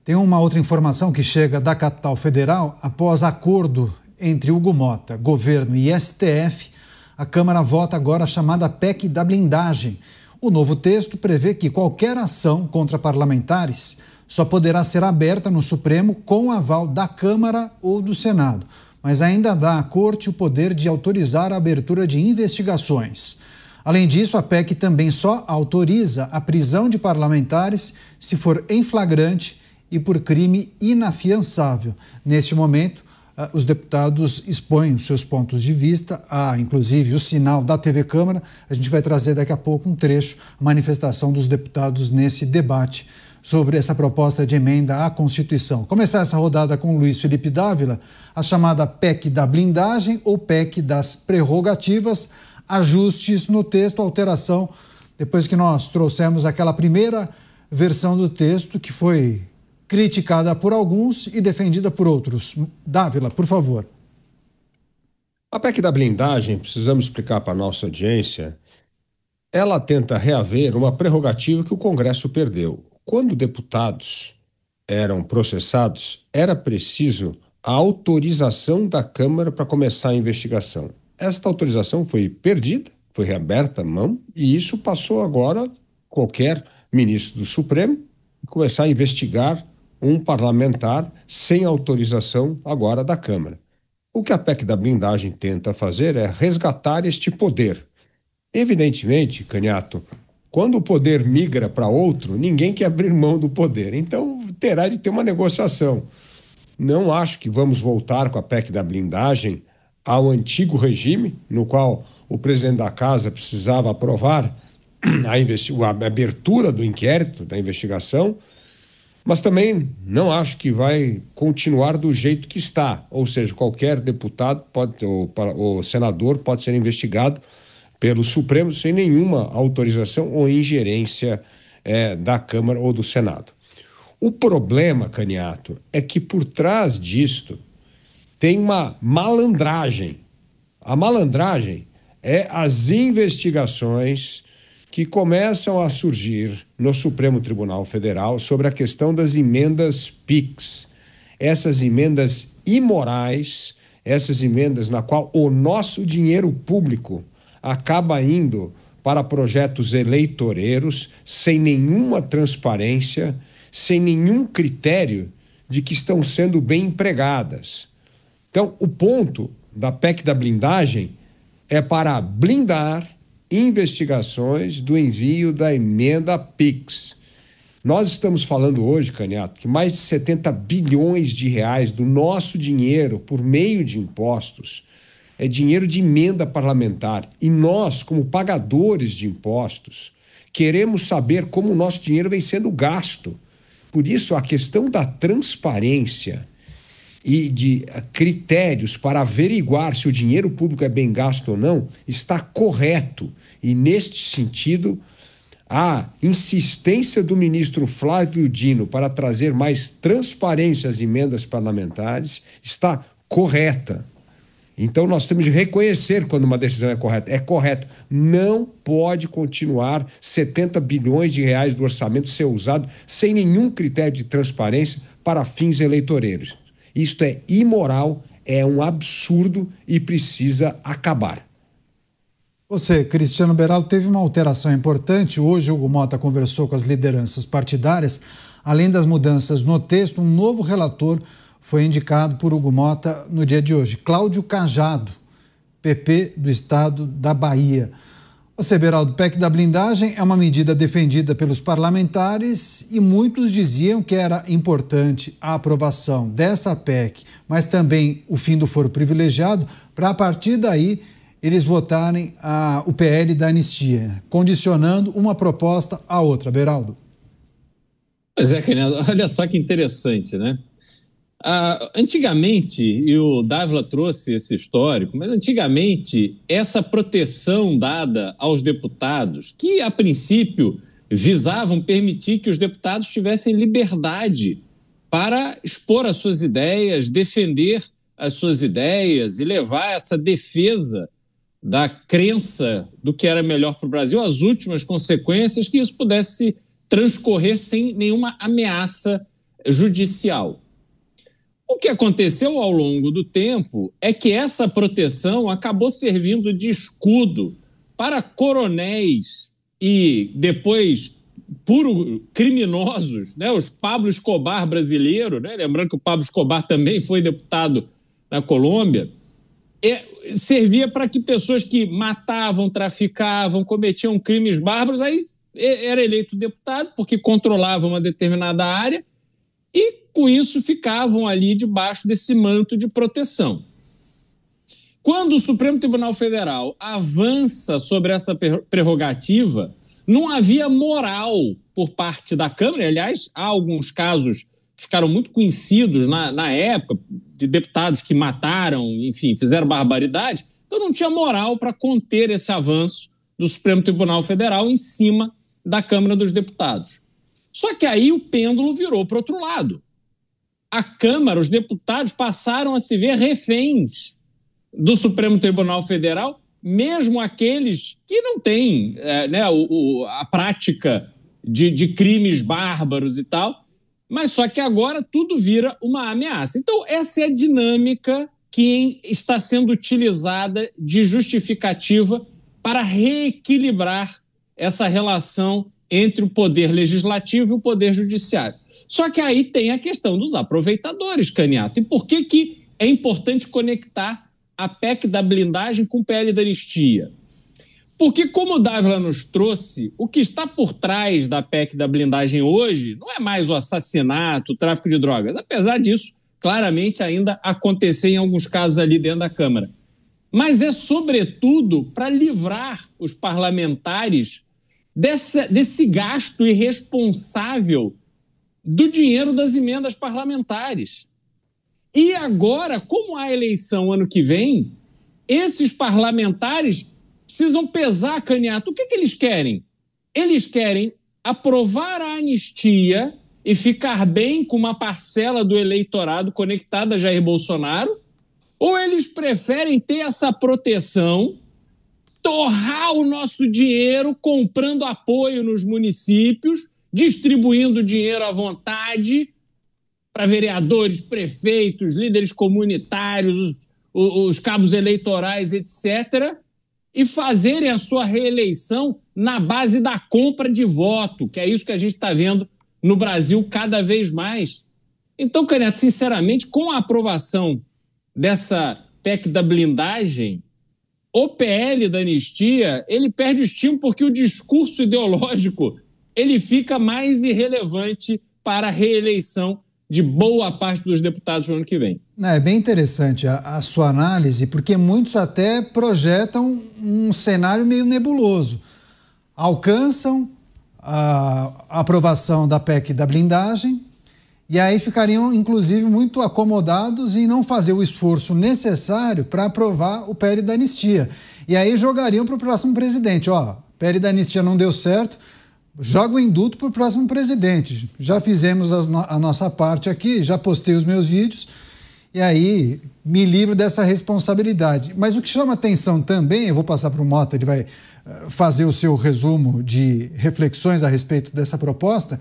Tem uma outra informação que chega da capital federal. Após acordo entre Hugo Mota, governo e STF, a Câmara vota agora a chamada PEC da blindagem. O novo texto prevê que qualquer ação contra parlamentares só poderá ser aberta no Supremo com aval da Câmara ou do Senado, mas ainda dá à Corte o poder de autorizar a abertura de investigações. Além disso, a PEC também só autoriza a prisão de parlamentares se for em flagrante e por crime inafiançável. Neste momento, os deputados expõem os seus pontos de vista, há inclusive o sinal da TV Câmara. A gente vai trazer daqui a pouco um trecho, a manifestação dos deputados nesse debate sobre essa proposta de emenda à Constituição. Começar essa rodada com o Luiz Felipe Dávila, a chamada PEC da blindagem ou PEC das prerrogativas, ajustes no texto, alteração, depois que nós trouxemos aquela primeira versão do texto que foi criticada por alguns e defendida por outros. Dávila, por favor. A PEC da blindagem, precisamos explicar para a nossa audiência, ela tenta reaver uma prerrogativa que o Congresso perdeu. Quando deputados eram processados, era preciso a autorização da Câmara para começar a investigação. Esta autorização foi perdida, foi reaberta a mão, e isso passou agora qualquer ministro do Supremo começar a investigar um parlamentar sem autorização agora da Câmara. O que a PEC da blindagem tenta fazer é resgatar este poder. Evidentemente, Canhato, quando o poder migra para outro, ninguém quer abrir mão do poder. Então, terá de ter uma negociação. Não acho que vamos voltar com a PEC da blindagem ao antigo regime, no qual o presidente da Casa precisava aprovar a abertura do inquérito, da investigação, mas também não acho que vai continuar do jeito que está, ou seja, qualquer deputado ou senador pode ser investigado pelo Supremo sem nenhuma autorização ou ingerência da Câmara ou do Senado. O problema, Canhato, é que por trás disto tem uma malandragem. A malandragem é as investigações que começam a surgir no Supremo Tribunal Federal sobre a questão das emendas PIX. Essas emendas imorais, essas emendas na qual o nosso dinheiro público acaba indo para projetos eleitoreiros sem nenhuma transparência, sem nenhum critério de que estão sendo bem empregadas. Então, o ponto da PEC da blindagem é para blindar investigações do envio da emenda PIX. Nós estamos falando hoje, Canhato, que mais de 70 bilhões de reais do nosso dinheiro por meio de impostos é dinheiro de emenda parlamentar. E nós, como pagadores de impostos, queremos saber como o nosso dinheiro vem sendo gasto. Por isso, a questão da transparência e de critérios para averiguar se o dinheiro público é bem gasto ou não, está correto. E, neste sentido, a insistência do ministro Flávio Dino para trazer mais transparência às emendas parlamentares está correta. Então, nós temos de reconhecer quando uma decisão é correta. É correto. Não pode continuar 70 bilhões de reais do orçamento ser usado sem nenhum critério de transparência para fins eleitoreiros. Isto é imoral, é um absurdo e precisa acabar. Você, Cristiano Beraldo, teve uma alteração importante. Hoje, o Hugo Mota conversou com as lideranças partidárias. Além das mudanças no texto, um novo relator foi indicado por Hugo Mota no dia de hoje, Cláudio Cajado, PP do estado da Bahia. Você, Beraldo, PEC da blindagem é uma medida defendida pelos parlamentares e muitos diziam que era importante a aprovação dessa PEC, mas também o fim do foro privilegiado, para a partir daí eles votarem o PL da anistia, condicionando uma proposta à outra. Beraldo. Pois é, Canhado, olha só que interessante, né? Antigamente, e o Dávila trouxe esse histórico, mas antigamente essa proteção dada aos deputados, que a princípio visavam permitir que os deputados tivessem liberdade para expor as suas ideias, defender as suas ideias e levar essa defesa da crença do que era melhor para o Brasil às últimas consequências, que isso pudesse transcorrer sem nenhuma ameaça judicial. O que aconteceu ao longo do tempo é que essa proteção acabou servindo de escudo para coronéis e depois puro criminosos, né? Os Pablo Escobar brasileiro, né? Lembrando que o Pablo Escobar também foi deputado na Colômbia, servia para que pessoas que matavam, traficavam, cometiam crimes bárbaros, aí era eleito deputado porque controlava uma determinada área e, com isso, ficavam ali debaixo desse manto de proteção. Quando o Supremo Tribunal Federal avança sobre essa prerrogativa, não havia moral por parte da Câmara. Aliás, há alguns casos que ficaram muito conhecidos na época, de deputados que mataram, enfim, fizeram barbaridade. Então não tinha moral para conter esse avanço do Supremo Tribunal Federal em cima da Câmara dos Deputados. Só que aí o pêndulo virou para o outro lado. A Câmara, os deputados passaram a se ver reféns do Supremo Tribunal Federal, mesmo aqueles que não têm a prática de crimes bárbaros e tal, mas só que agora tudo vira uma ameaça. Então, essa é a dinâmica que está sendo utilizada de justificativa para reequilibrar essa relação entre o poder legislativo e o poder judiciário. Só que aí tem a questão dos aproveitadores, Caniato. E por que é importante conectar a PEC da blindagem com o PL da anistia? Porque, como o Dávila nos trouxe, o que está por trás da PEC da blindagem hoje não é mais o assassinato, o tráfico de drogas. Apesar disso, claramente ainda acontecer em alguns casos ali dentro da Câmara. Mas é, sobretudo, para livrar os parlamentares desse gasto irresponsável do dinheiro das emendas parlamentares. E agora, como há eleição ano que vem, esses parlamentares precisam pesar, Caniato. O que eles querem? Eles querem aprovar a anistia e ficar bem com uma parcela do eleitorado conectada a Jair Bolsonaro, ou eles preferem ter essa proteção, torrar o nosso dinheiro comprando apoio nos municípios, distribuindo dinheiro à vontade para vereadores, prefeitos, líderes comunitários, os cabos eleitorais, etc., e fazerem a sua reeleição na base da compra de voto, que é isso que a gente está vendo no Brasil cada vez mais. Então, Caniato, sinceramente, com a aprovação dessa PEC da blindagem, o PL da anistia, ele perde o estímulo porque o discurso ideológico ele fica mais irrelevante para a reeleição de boa parte dos deputados no ano que vem. É bem interessante a sua análise, porque muitos até projetam um cenário meio nebuloso. Alcançam a aprovação da PEC da blindagem e aí ficariam, inclusive, muito acomodados em não fazer o esforço necessário para aprovar o PL da anistia. E aí jogariam para o próximo presidente. Ó, PL da anistia não deu certo, joga o induto para o próximo presidente. Já fizemos a nossa parte aqui, já postei os meus vídeos, e aí me livro dessa responsabilidade. Mas o que chama atenção também, eu vou passar para o Mota, ele vai fazer o seu resumo de reflexões a respeito dessa proposta,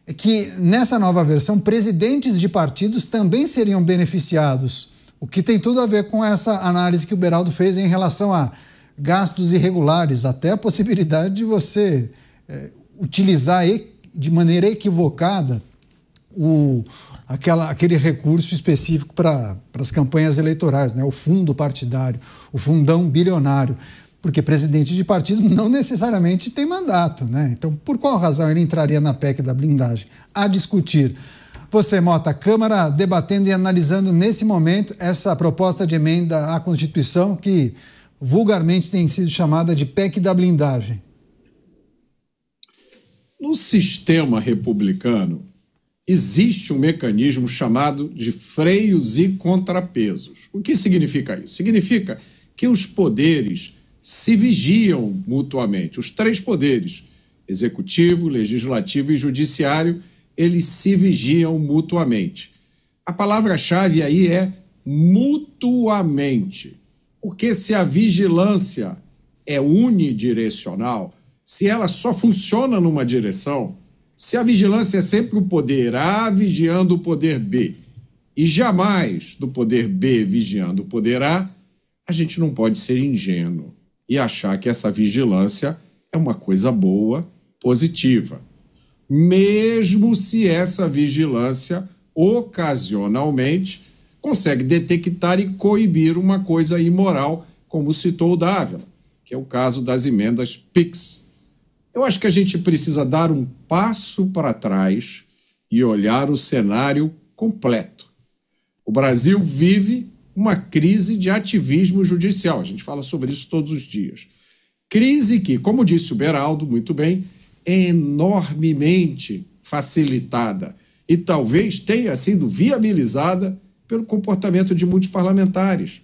é que nessa nova versão, presidentes de partidos também seriam beneficiados, o que tem tudo a ver com essa análise que o Beraldo fez em relação a gastos irregulares, até a possibilidade de você utilizar de maneira equivocada aquele recurso específico para as campanhas eleitorais, né? O fundo partidário, o fundão bilionário, porque presidente de partido não necessariamente tem mandato, né? Então, por qual razão ele entraria na PEC da blindagem? A discutir. Você, Mota, a Câmara debatendo e analisando nesse momento essa proposta de emenda à Constituição que vulgarmente tem sido chamada de PEC da blindagem. No sistema republicano, existe um mecanismo chamado de freios e contrapesos. O que significa isso? Significa que os poderes se vigiam mutuamente. Os três poderes, executivo, legislativo e judiciário, eles se vigiam mutuamente. A palavra-chave aí é mutuamente. Porque se a vigilância é unidirecional, se ela só funciona numa direção, Se a vigilância é sempre o poder A vigiando o poder B e jamais do poder B vigiando o poder A gente não pode ser ingênuo e achar que essa vigilância é uma coisa boa, positiva. Mesmo se essa vigilância, ocasionalmente, consegue detectar e coibir uma coisa imoral, como citou o Dávila, que é o caso das emendas PIX. Eu acho que a gente precisa dar um passo para trás e olhar o cenário completo. O Brasil vive uma crise de ativismo judicial. A gente fala sobre isso todos os dias. Crise que, como disse o Beraldo muito bem, é enormemente facilitada e talvez tenha sido viabilizada pelo comportamento de muitos parlamentares.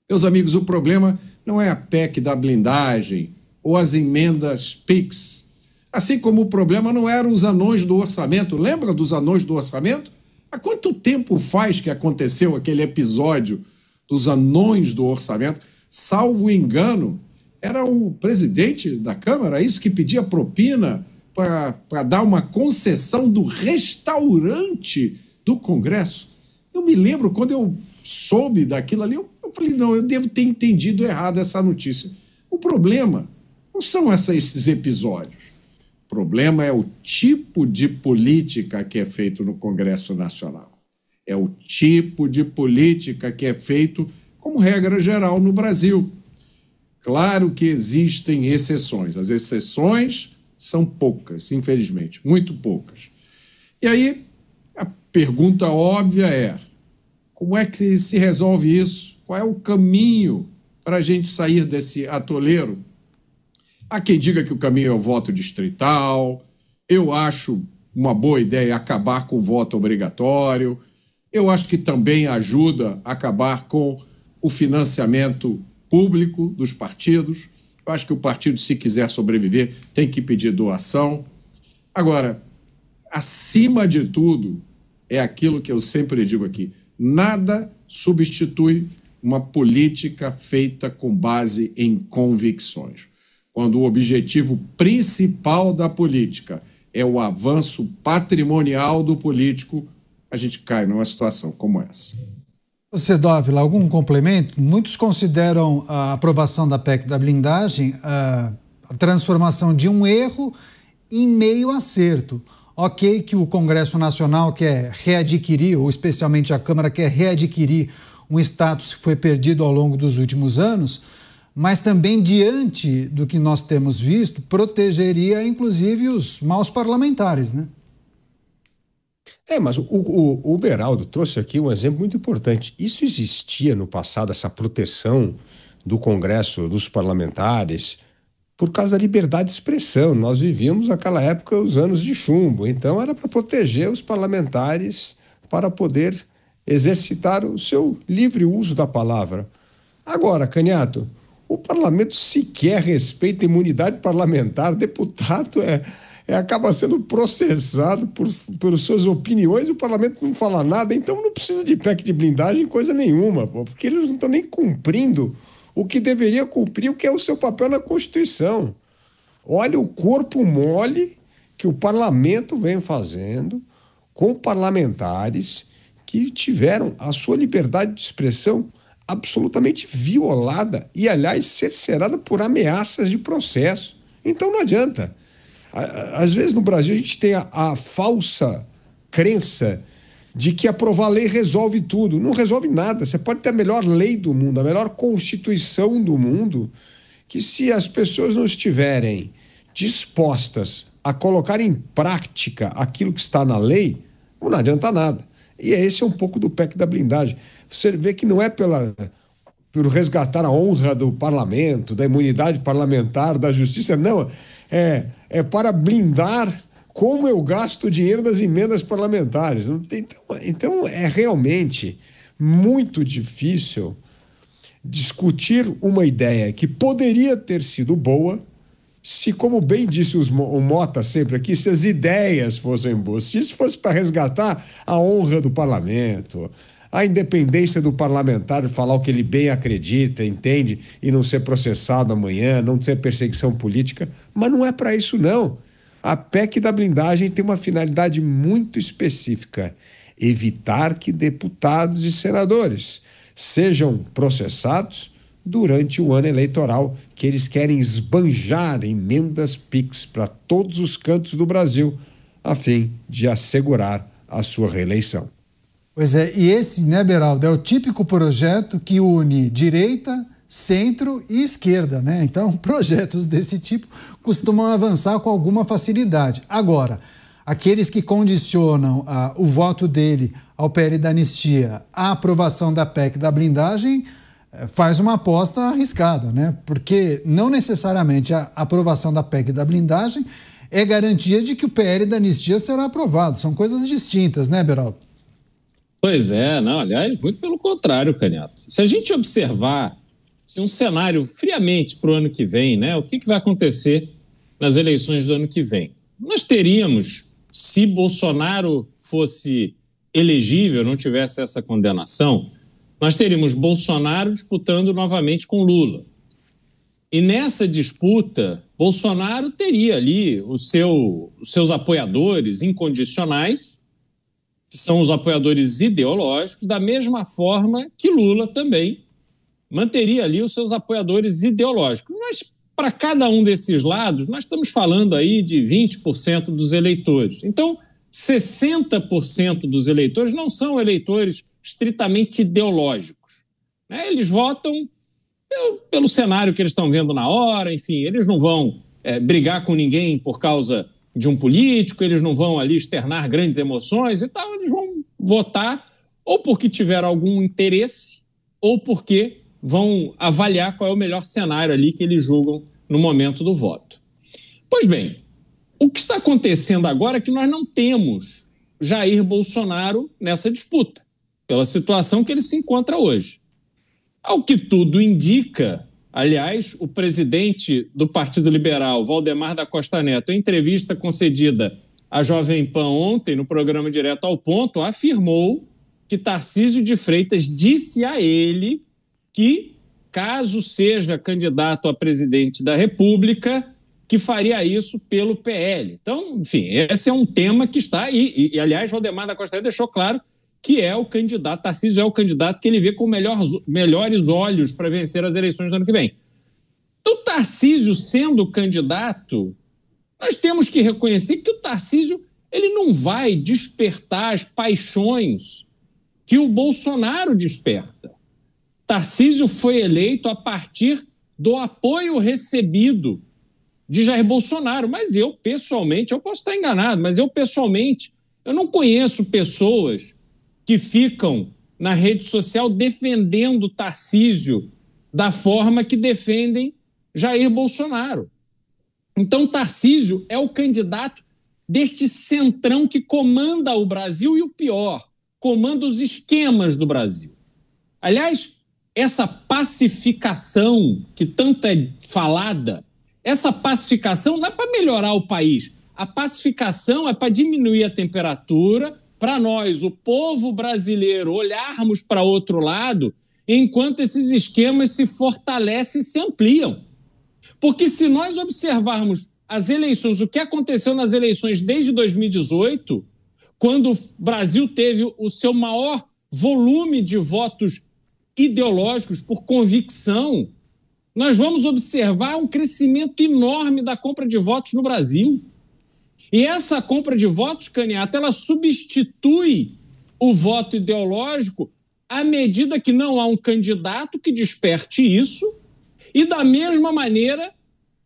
Meus amigos, o problema não é a PEC da blindagem ou as emendas PIX. Assim como o problema não eram os anões do orçamento. Lembra dos anões do orçamento? Há quanto tempo faz que aconteceu aquele episódio dos anões do orçamento? Salvo engano, era o presidente da Câmara, isso que pedia propina para dar uma concessão do restaurante do Congresso. Eu me lembro, quando eu soube daquilo ali, eu falei, não, eu devo ter entendido errado essa notícia. O problema não são esses episódios. O problema é o tipo de política que é feito no Congresso Nacional. É o tipo de política que é feito, como regra geral, no Brasil. Claro que existem exceções. As exceções são poucas, infelizmente, muito poucas. E aí, a pergunta óbvia é, como é que se resolve isso? Qual é o caminho para a gente sair desse atoleiro? Há quem diga que o caminho é o voto distrital. Eu acho uma boa ideia acabar com o voto obrigatório. Eu acho que também ajuda a acabar com o financiamento público dos partidos. Eu acho que o partido, se quiser sobreviver, tem que pedir doação. Agora, acima de tudo, é aquilo que eu sempre digo aqui, nada substitui uma política feita com base em convicções. Quando o objetivo principal da política é o avanço patrimonial do político, a gente cai numa situação como essa. Você, Dávila, algum complemento? Muitos consideram a aprovação da PEC da blindagem a transformação de um erro em meio acerto. Ok que o Congresso Nacional quer readquirir, ou especialmente a Câmara quer readquirir um status que foi perdido ao longo dos últimos anos, mas também, diante do que nós temos visto, protegeria inclusive os maus parlamentares, né? Mas o Beraldo trouxe aqui um exemplo muito importante. Isso existia no passado, essa proteção do Congresso, dos parlamentares, por causa da liberdade de expressão. Nós vivíamos naquela época os anos de chumbo, então era para proteger os parlamentares para poder exercitar o seu livre uso da palavra. Agora, Canhato, o parlamento sequer respeita a imunidade parlamentar, deputado acaba sendo processado por suas opiniões, o parlamento não fala nada, então não precisa de PEC de blindagem, coisa nenhuma, porque eles não estão nem cumprindo o que deveria cumprir, o que é o seu papel na Constituição. Olha o corpo mole que o parlamento vem fazendo com parlamentares que tiveram a sua liberdade de expressão absolutamente violada e, aliás, cerceada por ameaças de processo. Então não adianta. Às vezes no Brasil a gente tem a falsa crença de que aprovar lei resolve tudo. Não resolve nada. Você pode ter a melhor lei do mundo, a melhor constituição do mundo, que se as pessoas não estiverem dispostas a colocar em prática aquilo que está na lei, não adianta nada. E esse é um pouco do PEC da blindagem. Você vê que não é pelo resgatar a honra do parlamento, da imunidade parlamentar, da justiça, não. É para blindar como eu gasto o dinheiro das emendas parlamentares. Então é realmente muito difícil discutir uma ideia que poderia ter sido boa se, como bem disse o Mota sempre aqui, se as ideias fossem boas, se isso fosse para resgatar a honra do parlamento, a independência do parlamentar de falar o que ele bem acredita, entende, e não ser processado amanhã, não ter perseguição política, mas não é para isso não. A PEC da blindagem tem uma finalidade muito específica: evitar que deputados e senadores sejam processados durante o ano eleitoral, que eles querem esbanjar emendas PIX para todos os cantos do Brasil, a fim de assegurar a sua reeleição. Pois é, e esse, né, Beraldo, é o típico projeto que une direita, centro e esquerda, né? Então, projetos desse tipo costumam avançar com alguma facilidade. Agora, aqueles que condicionam o voto dele ao PL da anistia à aprovação da PEC da blindagem faz uma aposta arriscada, né? Porque não necessariamente a aprovação da PEC da blindagem é garantia de que o PL da anistia será aprovado. São coisas distintas, né, Beraldo? Pois é, não, aliás, muito pelo contrário, Canhoto. Se a gente observar um cenário friamente para o ano que vem, né, o que vai acontecer nas eleições do ano que vem? Nós teríamos, se Bolsonaro fosse elegível, não tivesse essa condenação, nós teríamos Bolsonaro disputando novamente com Lula. E nessa disputa, Bolsonaro teria ali os seus apoiadores incondicionais, que são os apoiadores ideológicos, da mesma forma que Lula também manteria ali os seus apoiadores ideológicos. Mas, para cada um desses lados, nós estamos falando aí de 20% dos eleitores. Então, 60% dos eleitores não são eleitores estritamente ideológicos, né? Eles votam pelo cenário que eles estão vendo na hora, enfim, eles não vão brigar com ninguém por causa de um político, eles não vão ali externar grandes emoções e tal, eles vão votar ou porque tiveram algum interesse ou porque vão avaliar qual é o melhor cenário ali que eles julgam no momento do voto. Pois bem, o que está acontecendo agora é que nós não temos Jair Bolsonaro nessa disputa, pela situação que ele se encontra hoje. Ao que tudo indica, aliás, o presidente do Partido Liberal, Valdemar da Costa Neto, em entrevista concedida à Jovem Pan ontem, no programa Direto ao Ponto, afirmou que Tarcísio de Freitas disse a ele que, caso seja candidato a presidente da República, que faria isso pelo PL. Então, enfim, esse é um tema que está aí. E aliás, Valdemar da Costa Neto deixou claro que é o candidato, Tarcísio é o candidato que ele vê com melhores olhos para vencer as eleições do ano que vem. Então, Tarcísio sendo candidato, nós temos que reconhecer que o Tarcísio ele não vai despertar as paixões que o Bolsonaro desperta. Tarcísio foi eleito a partir do apoio recebido de Jair Bolsonaro, mas eu, pessoalmente, eu posso estar enganado, mas eu, pessoalmente, eu não conheço pessoas que ficam na rede social defendendo Tarcísio da forma que defendem Jair Bolsonaro. Então, Tarcísio é o candidato deste centrão que comanda o Brasil e, o pior, comanda os esquemas do Brasil. Aliás, essa pacificação que tanto é falada, essa pacificação não é para melhorar o país. A pacificação é para diminuir a temperatura, para nós, o povo brasileiro, olharmos para outro lado, enquanto esses esquemas se fortalecem e se ampliam. Porque se nós observarmos as eleições, o que aconteceu nas eleições desde 2018, quando o Brasil teve o seu maior volume de votos ideológicos por convicção, nós vamos observar um crescimento enorme da compra de votos no Brasil. E essa compra de votos, Canhoto, ela substitui o voto ideológico à medida que não há um candidato que desperte isso. E, da mesma maneira,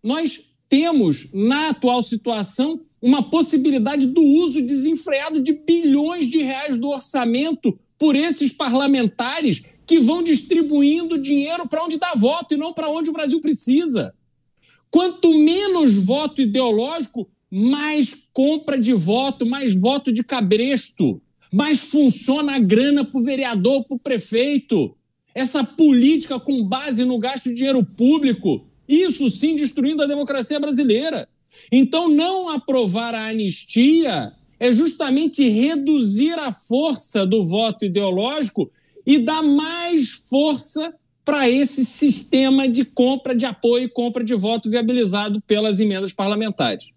nós temos, na atual situação, uma possibilidade do uso desenfreado de bilhões de reais do orçamento por esses parlamentares que vão distribuindo dinheiro para onde dá voto e não para onde o Brasil precisa. Quanto menos voto ideológico, mais compra de voto, mais voto de cabresto, mais funciona a grana para o vereador, para o prefeito. Essa política com base no gasto de dinheiro público, isso sim destruindo a democracia brasileira. Então, não aprovar a anistia é justamente reduzir a força do voto ideológico e dar mais força para esse sistema de compra de apoio e compra de voto viabilizado pelas emendas parlamentares.